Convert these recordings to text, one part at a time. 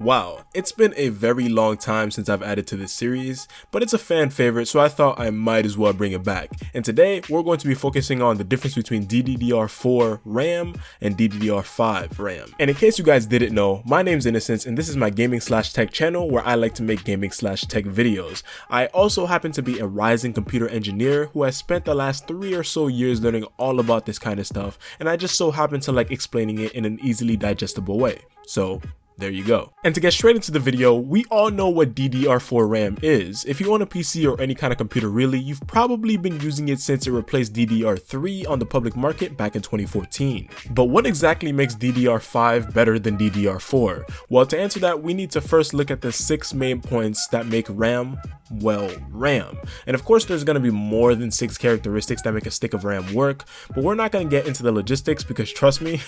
Wow, it's been a very long time since I've added to this series, but it's a fan favorite, so I thought I might as well bring it back. And today, we're going to be focusing on the difference between DDR4 RAM and DDR5 RAM. And in case you guys didn't know, my name's Innocence, and this is my gaming/tech channel where I like to make gaming/tech videos. I also happen to be a rising computer engineer who has spent the last 3 or so years learning all about this kind of stuff, and I just so happen to like explaining it in an easily digestible way. So, there you go. And to get straight into the video, we all know what DDR4 RAM is. If you own a PC or any kind of computer really, you've probably been using it since it replaced DDR3 on the public market back in 2014. But what exactly makes DDR5 better than DDR4? Well, to answer that, we need to first look at the 6 main points that make RAM, well, RAM. And of course, there's going to be more than 6 characteristics that make a stick of RAM work, but we're not going to get into the logistics because trust me,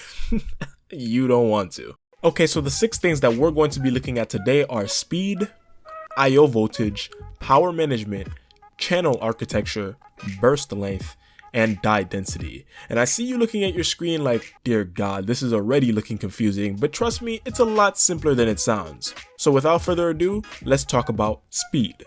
you don't want to. Okay, so the 6 things that we're going to be looking at today are speed, I/O voltage, power management, channel architecture, burst length, and die density. And I see you looking at your screen like, dear God, this is already looking confusing, but trust me, it's a lot simpler than it sounds. So without further ado, let's talk about speed.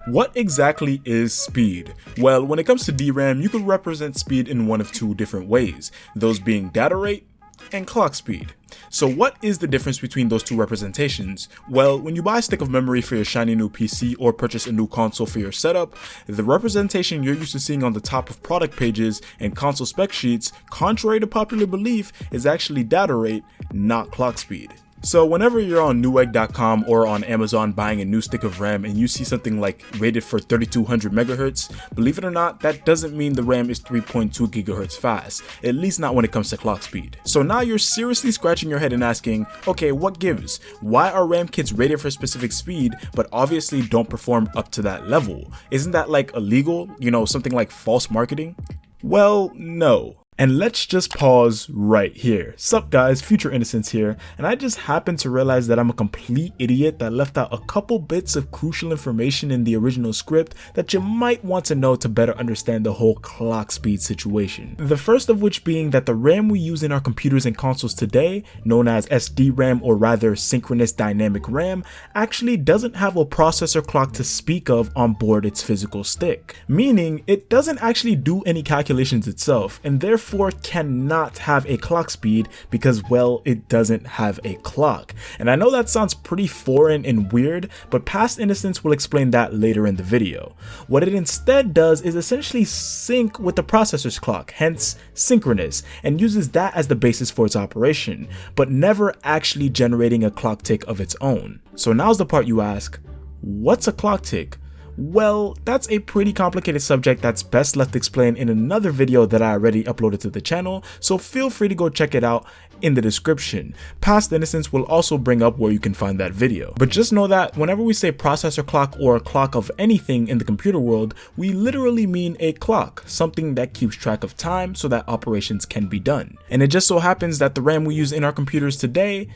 What exactly is speed? Well, when it comes to DRAM, you can represent speed in one of 2 different ways, those being data rate and clock speed. So what is the difference between those 2 representations? Well, when you buy a stick of memory for your shiny new PC or purchase a new console for your setup, the representation you're used to seeing on the top of product pages and console spec sheets, contrary to popular belief, is actually data rate, not clock speed. So whenever you're on newegg.com or on Amazon buying a new stick of RAM and you see something like rated for 3200 megahertz, believe it or not, that doesn't mean the RAM is 3.2 gigahertz fast, at least not when it comes to clock speed. So now you're seriously scratching your head and asking, okay, what gives? Why are RAM kits rated for a specific speed but obviously don't perform up to that level? Isn't that like illegal? You know, something like false marketing? Well, no. And let's just pause right here. Sup guys, Future Innocence here, and I just happened to realize that I'm a complete idiot that left out a couple bits of crucial information in the original script that you might want to know to better understand the whole clock speed situation. The first of which being that the RAM we use in our computers and consoles today, known as SDRAM or rather synchronous dynamic RAM, actually doesn't have a processor clock to speak of on board its physical stick. Meaning, it doesn't actually do any calculations itself, and therefore cannot have a clock speed because, well, it doesn't have a clock. And I know that sounds pretty foreign and weird, but Past Innocence will explain that later in the video. What it instead does is essentially sync with the processor's clock, hence synchronous, and uses that as the basis for its operation, but never actually generating a clock tick of its own. So now's the part you ask, what's a clock tick? Well, that's a pretty complicated subject that's best left explained in another video that I already uploaded to the channel, so feel free to go check it out in the description. Past Innocence will also bring up where you can find that video. But just know that whenever we say processor clock or a clock of anything in the computer world, we literally mean a clock, something that keeps track of time so that operations can be done. And it just so happens that the RAM we use in our computers today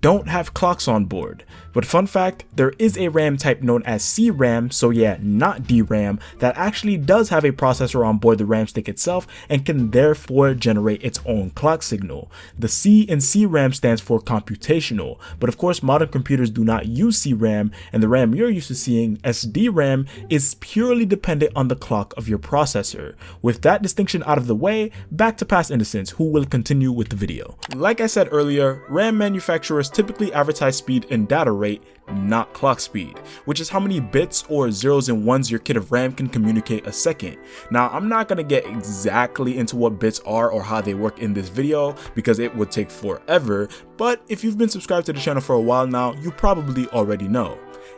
don't have clocks on board. But fun fact, there is a RAM type known as CRAM, so yeah, not DRAM, that actually does have a processor on board the RAM stick itself and can therefore generate its own clock signal. The C in CRAM stands for computational, but of course modern computers do not use CRAM, and the RAM you're used to seeing, SDRAM, is purely dependent on the clock of your processor. With that distinction out of the way, back to Past Innocence, who will continue with the video. Like I said earlier, RAM manufacturers typically advertise speed in data rate, not clock speed, which is how many bits or zeros and ones your kit of RAM can communicate a second. Now, I'm not gonna get exactly into what bits are or how they work in this video because it would take forever, but if you've been subscribed to the channel for a while now, you probably already know.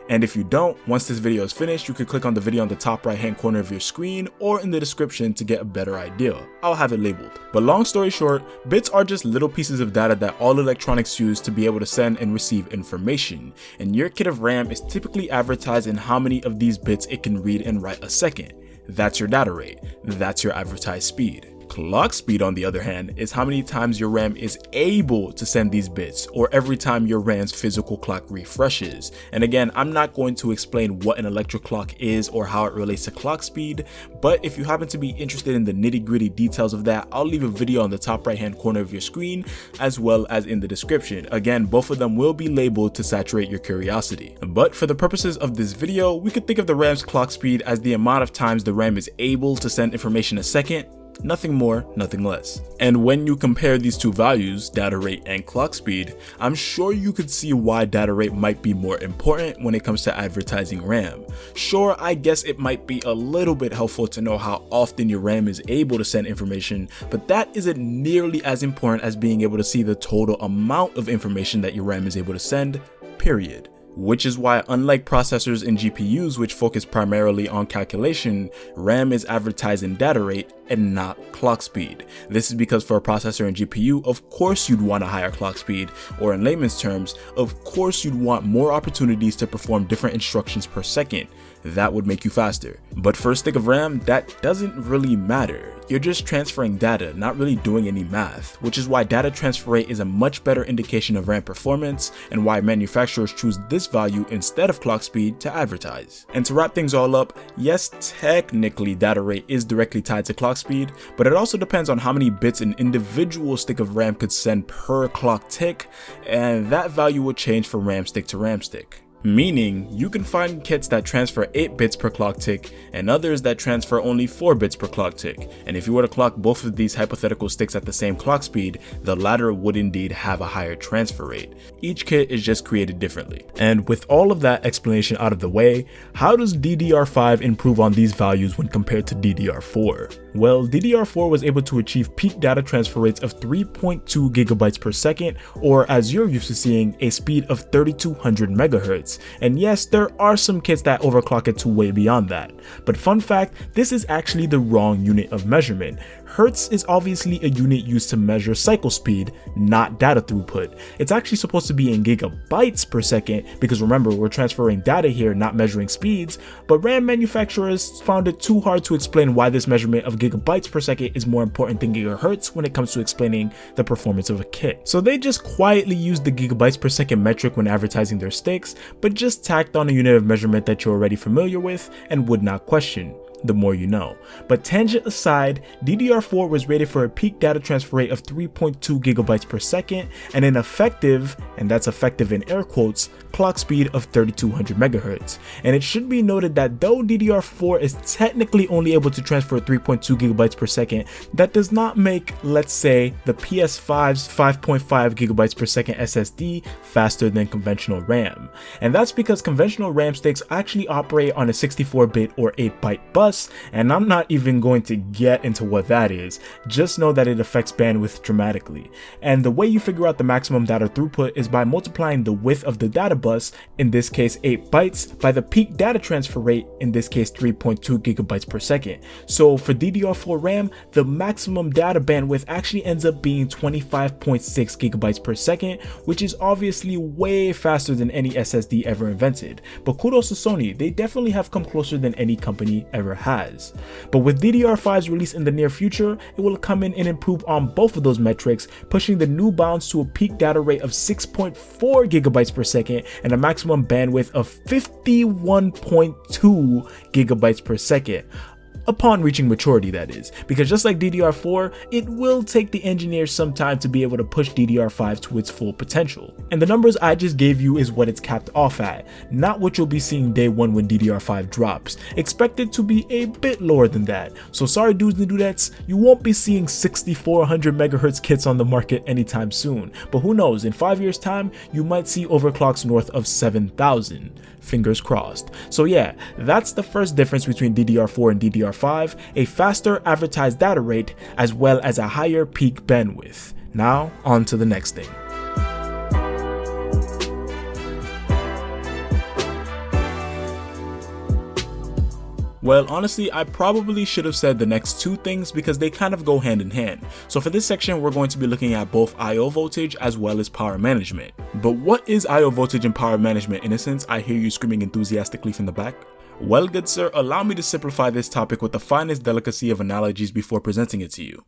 And if you don't, once this video is finished, you can click on the video on the top right hand corner of your screen or in the description to get a better idea. I'll have it labeled. But long story short, bits are just little pieces of data that all electronics use to be able to send and receive information. And your kit of RAM is typically advertised in how many of these bits it can read and write a second. That's your data rate. That's your advertised speed. Clock speed, on the other hand, is how many times your RAM is able to send these bits, or every time your RAM's physical clock refreshes. And again, I'm not going to explain what an electric clock is or how it relates to clock speed, but if you happen to be interested in the nitty-gritty details of that, I'll leave a video on the top right hand corner of your screen as well as in the description. Again, both of them will be labeled to saturate your curiosity. But for the purposes of this video, we could think of the RAM's clock speed as the amount of times the RAM is able to send information a second. Nothing more, nothing less. And when you compare these two values, data rate and clock speed, I'm sure you could see why data rate might be more important when it comes to advertising RAM. Sure, I guess it might be a little bit helpful to know how often your RAM is able to send information, but that isn't nearly as important as being able to see the total amount of information that your RAM is able to send, period. Which is why, unlike processors and GPUs, which focus primarily on calculation, RAM is advertised in data rate and not clock speed. This is because for a processor and GPU, of course you'd want a higher clock speed, or in layman's terms, of course you'd want more opportunities to perform different instructions per second. That would make you faster. But for a stick of RAM, that doesn't really matter. You're just transferring data, not really doing any math, which is why data transfer rate is a much better indication of RAM performance and why manufacturers choose this value instead of clock speed to advertise. And to wrap things all up, yes, technically data rate is directly tied to clock speed, but it also depends on how many bits an individual stick of RAM could send per clock tick, and that value will change from RAM stick to RAM stick. Meaning, you can find kits that transfer 8 bits per clock tick and others that transfer only 4 bits per clock tick, and if you were to clock both of these hypothetical sticks at the same clock speed, the latter would indeed have a higher transfer rate. Each kit is just created differently. And with all of that explanation out of the way, how does DDR5 improve on these values when compared to DDR4? Well, DDR4 was able to achieve peak data transfer rates of 3.2 gigabytes per second, or as you're used to seeing, a speed of 3200 megahertz. And yes, there are some kits that overclock it to way beyond that. But fun fact, this is actually the wrong unit of measurement. Hertz is obviously a unit used to measure cycle speed, not data throughput. It's actually supposed to be in gigabytes per second because remember, we're transferring data here, not measuring speeds, but RAM manufacturers found it too hard to explain why this measurement of gigabytes per second is more important than gigahertz when it comes to explaining the performance of a kit. So they just quietly used the gigabytes per second metric when advertising their sticks, but just tacked on a unit of measurement that you're already familiar with and would not question. The more you know. But tangent aside, DDR4 was rated for a peak data transfer rate of 3.2 gigabytes per second and an effective, and that's effective in air quotes, clock speed of 3200 megahertz. And it should be noted that though DDR4 is technically only able to transfer 3.2 gigabytes per second, that does not make, let's say, the PS5's 5.5 gigabytes per second SSD faster than conventional RAM. And that's because conventional RAM sticks actually operate on a 64-bit or 8-byte bus, and I'm not even going to get into what that is. Just know that it affects bandwidth dramatically. And the way you figure out the maximum data throughput is by multiplying the width of the data bus, in this case 8 bytes, by the peak data transfer rate, in this case 3.2 gigabytes per second. So for DDR4 RAM, the maximum data bandwidth actually ends up being 25.6 gigabytes per second, which is obviously way faster than any SSD ever invented. But kudos to Sony, they definitely have come closer than any company ever has. But with DDR5's release in the near future, it will come in and improve on both of those metrics, pushing the new bounds to a peak data rate of 6.4 gigabytes per second and a maximum bandwidth of 51.2 gigabytes per second. Upon reaching maturity, that is, because just like DDR4, it will take the engineers some time to be able to push DDR5 to its full potential. And the numbers I just gave you is what it's capped off at, not what you'll be seeing day one when DDR5 drops. Expect it to be a bit lower than that. So sorry dudes and dudettes, you won't be seeing 6400 megahertz kits on the market anytime soon. But who knows, in 5 years time, you might see overclocks north of 7000. Fingers crossed. So yeah, that's the first difference between DDR4 and DDR5, a faster advertised data rate as well as a higher peak bandwidth. Now, on to the next thing. Well, honestly, I probably should have said the next two things because they kind of go hand in hand. So for this section, we're going to be looking at both I/O voltage as well as power management. But what is I/O voltage and power management, in a sense? I hear you screaming enthusiastically from the back. Well, good sir, allow me to simplify this topic with the finest delicacy of analogies before presenting it to you.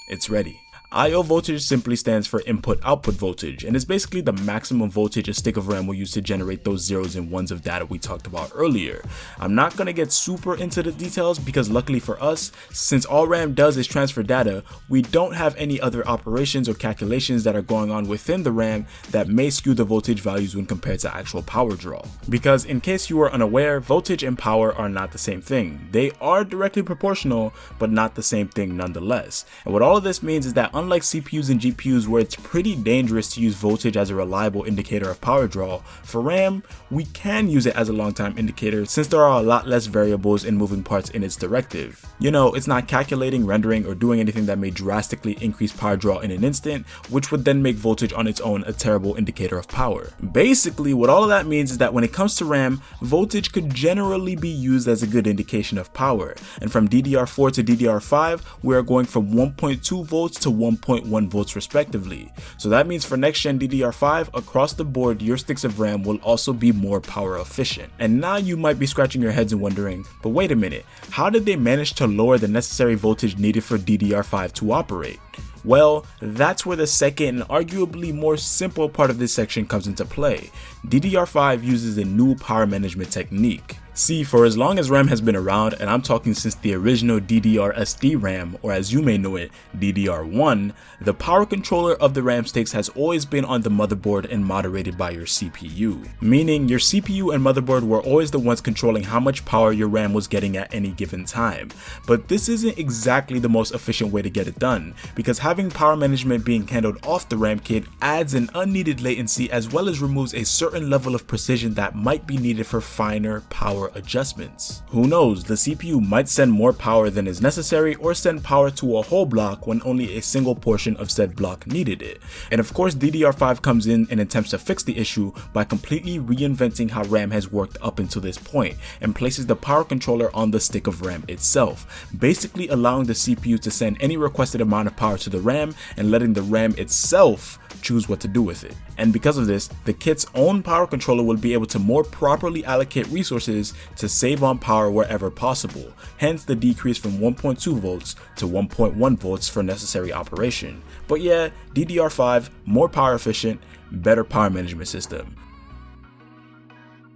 it's ready. I/O voltage simply stands for input-output voltage, and is basically the maximum voltage a stick of RAM will use to generate those zeros and ones of data we talked about earlier. I'm not going to get super into the details because luckily for us, since all RAM does is transfer data, we don't have any other operations or calculations that are going on within the RAM that may skew the voltage values when compared to actual power draw. Because in case you were unaware, voltage and power are not the same thing. They are directly proportional, but not the same thing nonetheless. And what all of this means is that unlike CPUs and GPUs where it's pretty dangerous to use voltage as a reliable indicator of power draw, for RAM, we can use it as a long-time indicator since there are a lot less variables and moving parts in its directive. You know, it's not calculating, rendering, or doing anything that may drastically increase power draw in an instant, which would then make voltage on its own a terrible indicator of power. Basically, what all of that means is that when it comes to RAM, voltage could generally be used as a good indication of power. And from DDR4 to DDR5, we are going from 1.2 volts to 1.1 volts respectively. So that means for next gen DDR5, across the board, your sticks of RAM will also be more power efficient. And now you might be scratching your heads and wondering, but wait a minute, how did they manage to lower the necessary voltage needed for DDR5 to operate? Well, that's where the second and arguably more simple part of this section comes into play. DDR5 uses a new power management technique. See, for as long as RAM has been around, and I'm talking since the original DDR-SD RAM, or as you may know it, DDR1, the power controller of the RAM sticks has always been on the motherboard and moderated by your CPU. Meaning, your CPU and motherboard were always the ones controlling how much power your RAM was getting at any given time. But this isn't exactly the most efficient way to get it done, because having power management being handled off the RAM kit adds an unneeded latency as well as removes a certain level of precision that might be needed for finer power adjustments. Who knows, the CPU might send more power than is necessary or send power to a whole block when only a single portion of said block needed it. And of course, DDR5 comes in and attempts to fix the issue by completely reinventing how RAM has worked up until this point and places the power controller on the stick of RAM itself, basically allowing the CPU to send any requested amount of power to the RAM and letting the RAM itself choose what to do with it. And because of this, the kit's own power controller will be able to more properly allocate resources to save on power wherever possible, hence the decrease from 1.2 volts to 1.1 volts for necessary operation. But yeah, DDR5, more power efficient, better power management system.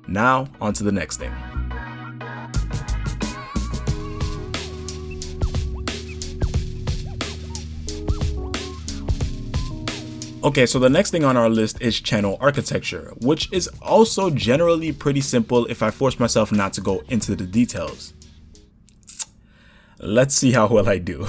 Now, on to the next thing. Okay, so the next thing on our list is channel architecture, which is also generally pretty simple if I force myself not to go into the details. Let's see how well I do.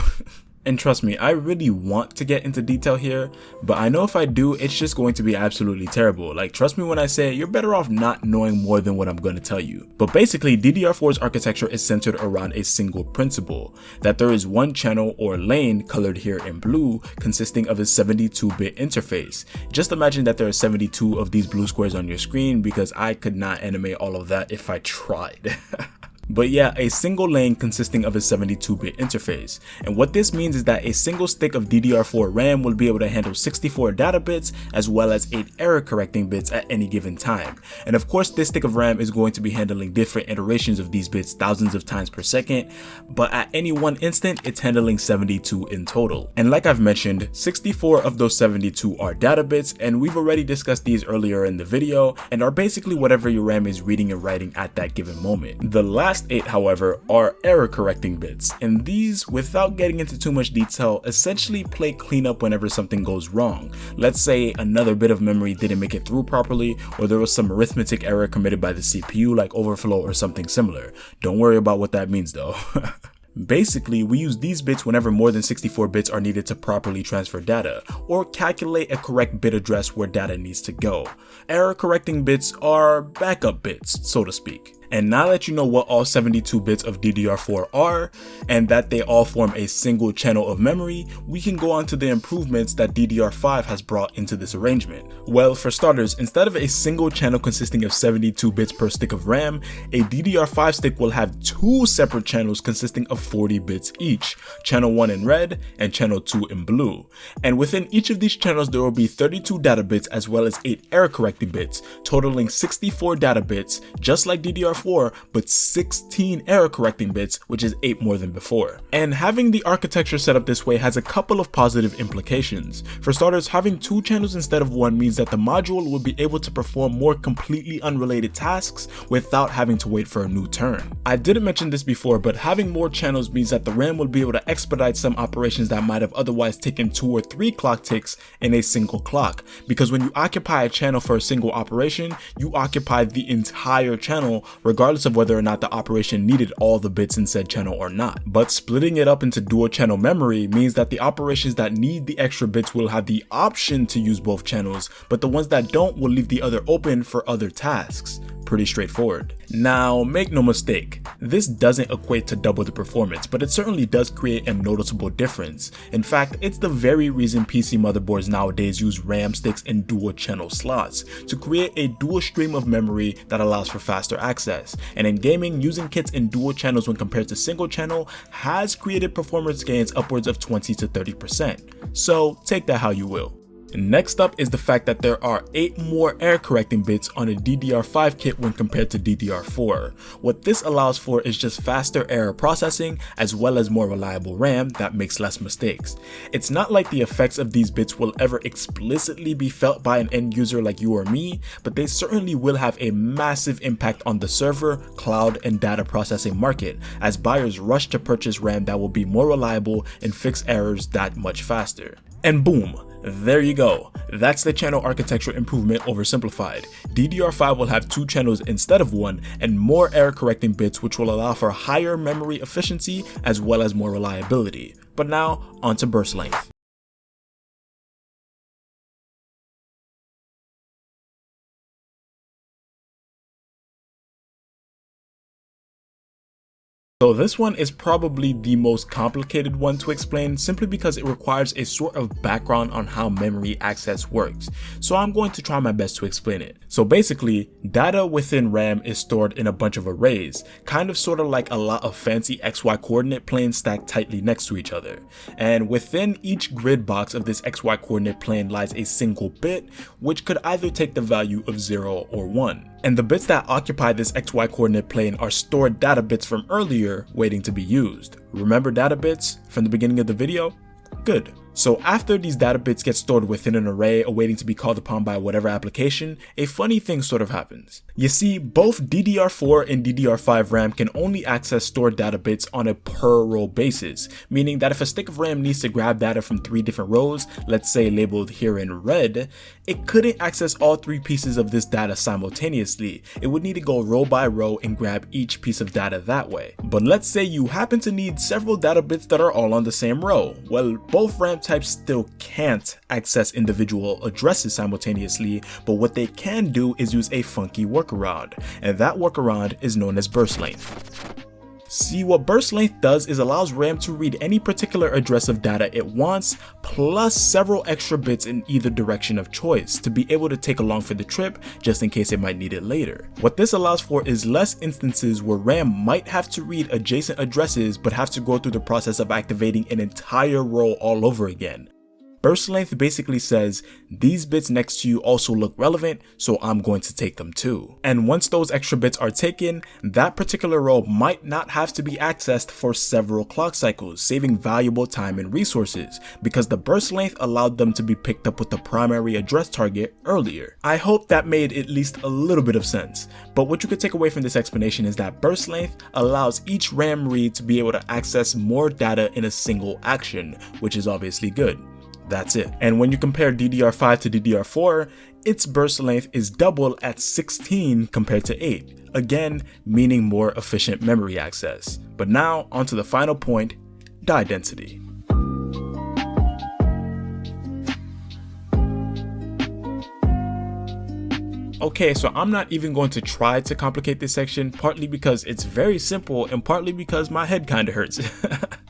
And trust me, I really want to get into detail here, but I know if I do, it's just going to be absolutely terrible. Like, trust me when I say you're better off not knowing more than what I'm going to tell you. But basically, DDR4's architecture is centered around a single principle, that there is one channel or lane, colored here in blue, consisting of a 72-bit interface. Just imagine that there are 72 of these blue squares on your screen because I could not animate all of that if I tried. But yeah, a single lane consisting of a 72-bit interface. And what this means is that a single stick of DDR4 RAM will be able to handle 64 data bits as well as 8 error correcting bits at any given time. And of course, this stick of RAM is going to be handling different iterations of these bits thousands of times per second, but at any one instant, it's handling 72 in total. And like I've mentioned, 64 of those 72 are data bits, and we've already discussed these earlier in the video, and are basically whatever your RAM is reading and writing at that given moment. The last 8, however, are error correcting bits, and these, without getting into too much detail, essentially play cleanup whenever something goes wrong. Let's say another bit of memory didn't make it through properly, or there was some arithmetic error committed by the CPU like overflow or something similar. Don't worry about what that means though. Basically, we use these bits whenever more than 64 bits are needed to properly transfer data, or calculate a correct bit address where data needs to go. Error correcting bits are backup bits, so to speak. And now that you know what all 72 bits of DDR4 are, and that they all form a single channel of memory, we can go on to the improvements that DDR5 has brought into this arrangement. Well, for starters, instead of a single channel consisting of 72 bits per stick of RAM, a DDR5 stick will have 2 separate channels consisting of 40 bits each, channel 1 in red and channel 2 in blue. And within each of these channels, there will be 32 data bits as well as 8 error correcting bits, totaling 64 data bits, just like DDR4 DDR4, but 16 error correcting bits, which is 8 more than before. And having the architecture set up this way has a couple of positive implications. For starters, having 2 channels instead of 1 means that the module will be able to perform more completely unrelated tasks without having to wait for a new turn. I didn't mention this before, but having more channels means that the RAM will be able to expedite some operations that might have otherwise taken 2 or 3 clock ticks in a single clock, because when you occupy a channel for a single operation, you occupy the entire channel regardless of whether or not the operation needed all the bits in said channel or not. But splitting it up into dual channel memory means that the operations that need the extra bits will have the option to use both channels, but the ones that don't will leave the other open for other tasks. Pretty straightforward. Now, make no mistake, this doesn't equate to double the performance, but it certainly does create a noticeable difference. In fact, it's the very reason PC motherboards nowadays use RAM sticks in dual channel slots, to create a dual stream of memory that allows for faster access. And in gaming, using kits in dual channels when compared to single channel has created performance gains upwards of 20 to 30%. So take that how you will. Next up is the fact that there are 8 more error correcting bits on a DDR5 kit when compared to DDR4. What this allows for is just faster error processing as well as more reliable RAM that makes less mistakes. It's not like the effects of these bits will ever explicitly be felt by an end user like you or me, but they certainly will have a massive impact on the server, cloud, and data processing market as buyers rush to purchase RAM that will be more reliable and fix errors that much faster. And boom, there you go. That's the channel architecture improvement oversimplified. DDR5 will have 2 channels instead of 1 and more error correcting bits, which will allow for higher memory efficiency as well as more reliability. But now, onto burst length. So this one is probably the most complicated one to explain simply because it requires a sort of background on how memory access works. So I'm going to try my best to explain it. So basically, data within RAM is stored in a bunch of arrays, kind of sort of like a lot of fancy XY coordinate planes stacked tightly next to each other. And within each grid box of this XY coordinate plane lies a single bit, which could either take the value of 0 or 1. And the bits that occupy this XY coordinate plane are stored data bits from earlier waiting to be used. Remember data bits from the beginning of the video? Good. So after these data bits get stored within an array awaiting to be called upon by whatever application, a funny thing sort of happens. You see, both DDR4 and DDR5 RAM can only access stored data bits on a per row basis, meaning that if a stick of RAM needs to grab data from 3 different rows, let's say labeled here in red, it couldn't access all 3 pieces of this data simultaneously. It would need to go row by row and grab each piece of data that way. But let's say you happen to need several data bits that are all on the same row. Well, both RAM types still can't access individual addresses simultaneously, but what they can do is use a funky workaround, and that workaround is known as burst length. See, what burst length does is allows RAM to read any particular address of data it wants, plus several extra bits in either direction of choice to be able to take along for the trip just in case it might need it later. What this allows for is less instances where RAM might have to read adjacent addresses but have to go through the process of activating an entire row all over again. Burst length basically says, these bits next to you also look relevant, so I'm going to take them too. And once those extra bits are taken, that particular row might not have to be accessed for several clock cycles, saving valuable time and resources, because the burst length allowed them to be picked up with the primary address target earlier. I hope that made at least a little bit of sense, but what you could take away from this explanation is that burst length allows each RAM read to be able to access more data in a single action, which is obviously good. That's it. And when you compare DDR5 to DDR4, its burst length is double at 16 compared to 8, again meaning more efficient memory access. But now onto the final point, die density. Okay, so I'm not even going to try to complicate this section, partly because it's very simple and partly because my head kinda hurts.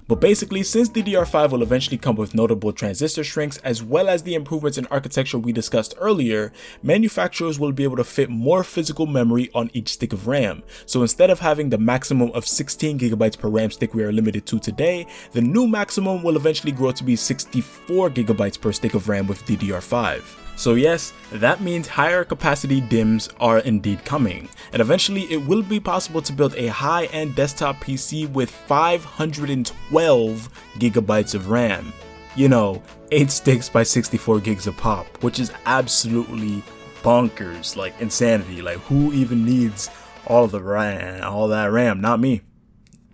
But basically, since DDR5 will eventually come with notable transistor shrinks as well as the improvements in architecture we discussed earlier, manufacturers will be able to fit more physical memory on each stick of RAM. So instead of having the maximum of 16 GB per RAM stick we are limited to today, the new maximum will eventually grow to be 64 GB per stick of RAM with DDR5. So yes, that means higher capacity DIMMs are indeed coming, and eventually it will be possible to build a high-end desktop PC with 512 gigabytes of RAM. You know, 8 sticks by 64 gigs a pop, which is absolutely bonkers, like insanity. Like, who even needs all that RAM? Not me.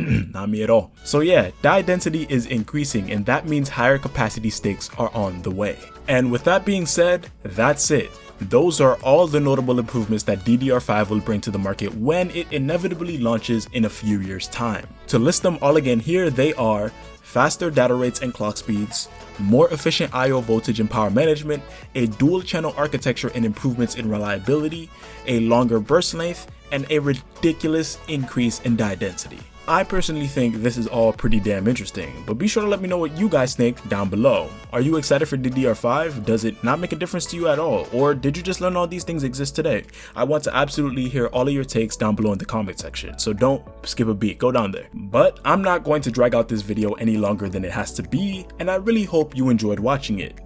Not me at all. So yeah, die density is increasing, and that means higher capacity sticks are on the way. And with that being said, that's it. Those are all the notable improvements that DDR5 will bring to the market when it inevitably launches in a few years' time. To list them all again here, they are faster data rates and clock speeds, more efficient I/O voltage and power management, a dual channel architecture and improvements in reliability, a longer burst length, and a ridiculous increase in die density. I personally think this is all pretty damn interesting, but be sure to let me know what you guys think down below. Are you excited for DDR5? Does it not make a difference to you at all? Or did you just learn all these things exist today? I want to absolutely hear all of your takes down below in the comment section, so don't skip a beat, go down there. But I'm not going to drag out this video any longer than it has to be, and I really hope you enjoyed watching it.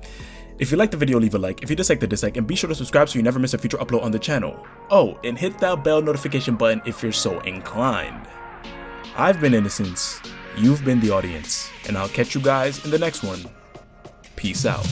If you liked the video, leave a like. If you dislike the dislike, and be sure to subscribe so you never miss a future upload on the channel. Oh, and hit that bell notification button if you're so inclined. I've been Innocence, you've been the audience, and I'll catch you guys in the next one. Peace out.